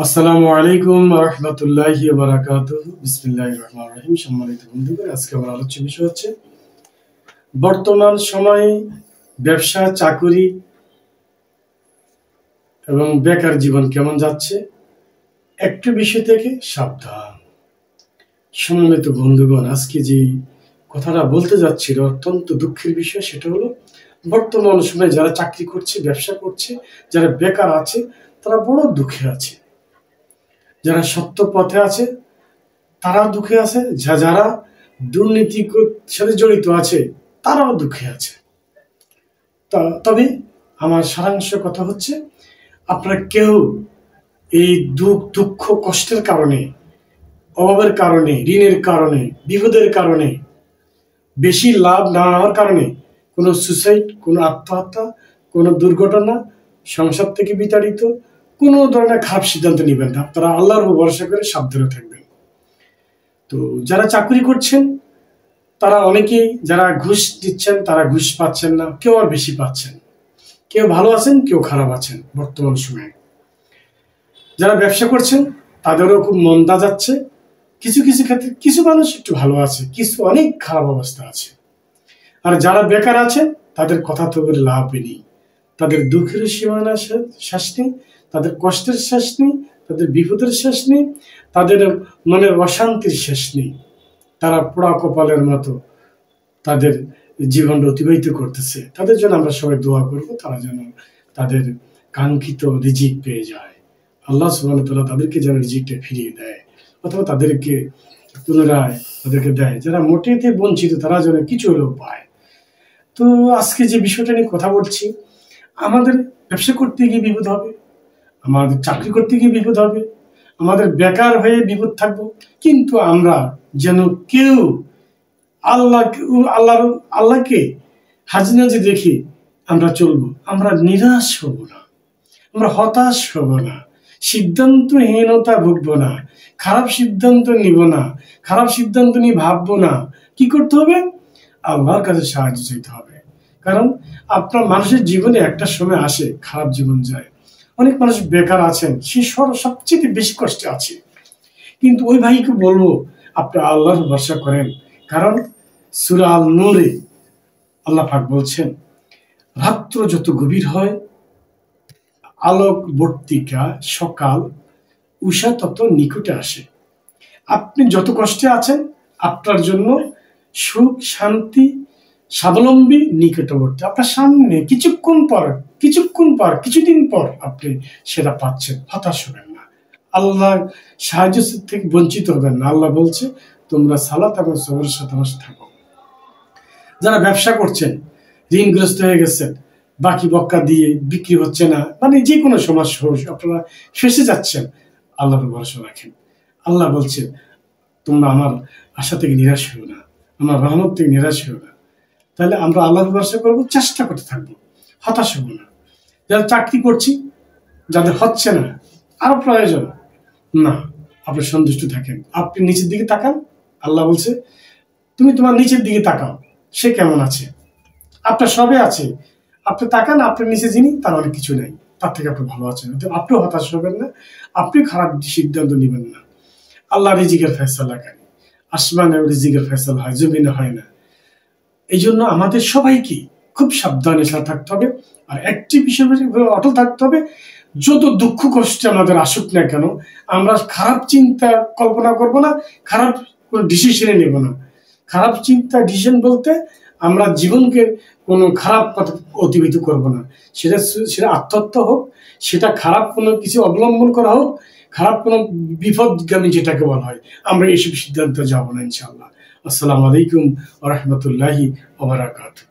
আসসালামু আলাইকুম রহমতুল্লাহি ওয়া বারাকাতুহু। বিসমিল্লাহির রহমানির রহিম। সম্মানিত বন্ধুগণ, আজকে আমার আলোচ্য বিষয় হচ্ছে বর্তমান সময়ে ব্যবসা, চাকুরি এবং বেকার জীবন কেমন যাচ্ছে। একটু বিষয় থেকে সাবধান। সম্মানিত বন্ধুগণ, আজকে যে কথাটা বলতে যাচ্ছিল অত্যন্ত দুঃখের বিষয়, সেটা হলো বর্তমান সময়ে যারা চাকরি করছে, ব্যবসা করছে, যারা বেকার আছে, তারা বড় দুঃখে আছে। যারা সত্য পথে আছে তারাও দুঃখে আছে, যারা দুর্নীতির সাথে জড়িত আছে তারাও দুঃখে আছে। তবে আমার সারাংশ কথা হচ্ছে, আপনারা কেউ এই দুঃখ কষ্টের কারণে, অভাবের কারণে, ঋণের কারণে, বিপদের কারণে, বেশি লাভ না হওয়ার কারণে কোনো সুসাইড, কোনো আত্মহত্যা, কোনো দুর্ঘটনা, সংসার থেকে বিতাড়িত কোনো ধরনের খারাপ সিদ্ধান্ত নেবেন না। আপনারা আল্লাহর উপর ভরসা করে সাবধানে থাকবেন। তো যারা চাকরি করছেন তারা অনেকেই, যারা ঘুষ দিচ্ছেন তারা ঘুষ পাচ্ছেন না, কেউ আর বেশি পাচ্ছেন। কেউ ভালো আছেন, কেউ খারাপ আছেন বর্তমান সময়ে। যারা ব্যবসা করছেন তাদেরও খুব মন্দা যাচ্ছে। কিছু কিছু ক্ষেত্রে কিছু মানুষ একটু ভালো আছে, কিছু অনেক খারাপ অবস্থা আছে। আর যারা বেকার আছে তাদের কথা তো বলে লাভ নেই। তাদের দুঃখের সীমানা শেষ নেই, তাদের কষ্টের শেষ নেই, তাদের বিপদের শেষ নেই, তাদের মনের অশান্তির শেষ নেই। তারা পোড়া কপালের মতো তাদের জীবনটা অতিবাহিত করতেছে। তাদের জন্য আমরা সবাই দোয়া করবো, তারা যেন তাদের কাঙ্ক্ষিত রিজিক পেয়ে যায়। আল্লাহ সুবহানাহু ওয়া তাআলা তাদেরকে যেন রিজিকটা ফিরিয়ে দেয়, অথবা তাদেরকে পুনরায় তাদেরকে দেয়। যারা মোটেতে বঞ্চিত তারা যেন কিছু হলেও পায়। তো আজকে যে বিষয়টা নিয়ে কথা বলছি, আমাদের ব্যবসা করতে গিয়ে বিপদ হবে, আমাদের চাকরি করতে গিয়ে বিপদ হবে, আমাদের বেকার হয়ে বিপদ থাকবো, কিন্তু আমরা যেন কেউ আল্লাহকে হাজিনাজি দেখে আমরা চলবো। আমরা নিরাশ হব না, আমরা হতাশ হব না, সিদ্ধান্তহীনতা ভুগবো না, খারাপ সিদ্ধান্ত নিব না, খারাপ সিদ্ধান্ত নিয়ে ভাববো না। কি করতে হবে? আল্লাহর কাছে সাহায্য চাইতে হবে। কারণ আপনার মানুষের জীবনে একটা সময় আসে খারাপ জীবন যায়। অনেক মানুষ বেকার আছেন, সে সবচেয়ে বেশি কষ্টে আছে। কিন্তু ওই ভাইকে বলবো, আপনি আল্লাহর ভরসা করেন। কারণ সূরা আল নূরে আল্লাহ পাক বলছেন, রাত্র যত গভীর হয়, আলোকবর্তিকা সকাল উষা তত নিকটে আসে। আপনি যত কষ্টে আছেন, আপনার জন্য সুখ, শান্তি, স্বাবলম্বী নিকটবর্তী। আপনার সামনে কিছুক্ষণ পর কিছুদিন পর আপনি সেটা পাচ্ছেন। হতাশ হবেন না, আল্লাহ সাহায্য থেকে বঞ্চিত হবেন না। আল্লাহ বলছে, তোমরা সালাত এবং সবরের সাথে থাকো। যারা ব্যবসা করছেন, ঋণগ্রস্ত হয়ে গেছেন, বাকি বক্কা দিয়ে বিক্রি হচ্ছে না, মানে যে কোনো সমস্যা হোক, আপনারা ফেসে যাচ্ছেন, আল্লাহর ভরসা রাখেন। আল্লাহ বলছে, তোমরা আমার আশা থেকে নিরাশ হও না, আমার রহমত থেকে নিরাশ হও না। তাহলে আমরা আল্লাহর ভরসা করবো, চেষ্টা করতে থাকবো, হতাশ হবো না। যারা চাকরি করছি, যাদের হচ্ছে না, আরো প্রয়োজন না, আপনি সন্তুষ্ট থাকেন। আপনি নিচের দিকে তাকান, আল্লাহ বলছে, তুমি তোমার নিচের দিকে তাকাও, সে কেমন আছে। আপনার সবে আছে, আপনি তাকান, আপনার নিচে যিনি, তার অনেক কিছু নেই, তার থেকে আপনি ভালো আছেন। আপনিও হতাশ হবেন না, আপনি খারাপ সিদ্ধান্ত নেবেন না। আল্লাহ রিজিকের ফয়সালা করেন, আসমানে রিজিকের ফয়সালা হয়, জমিনে হয় না। এই জন্য আমাদের সবাইকে খুব সাবধানে থাকতে হবে। আর একটি বিষয় অটল থাকতে হবে, যত দুঃখ কষ্টে আমাদের আসুক না কেন, আমরা খারাপ চিন্তা কল্পনা করব না, খারাপ কোনো ডিসিশনে নেব না। খারাপ চিন্তা ডিসিশন বলতে আমরা জীবনকে কোনো খারাপ পথে অতিবাহিত করব না। সেটা আত্মহত্যা হোক, সেটা খারাপ কোনো কিছু অবলম্বন করা হোক, খারাপ কোনো বিপদগামী যেটাকে বলা হয়, আমরা এইসব সিদ্ধান্ত যাব না ইনশাআল্লাহ। আসসালামু আলাইকুম ওয়া রাহমাতুল্লাহি ওয়া বারাকাতুহু।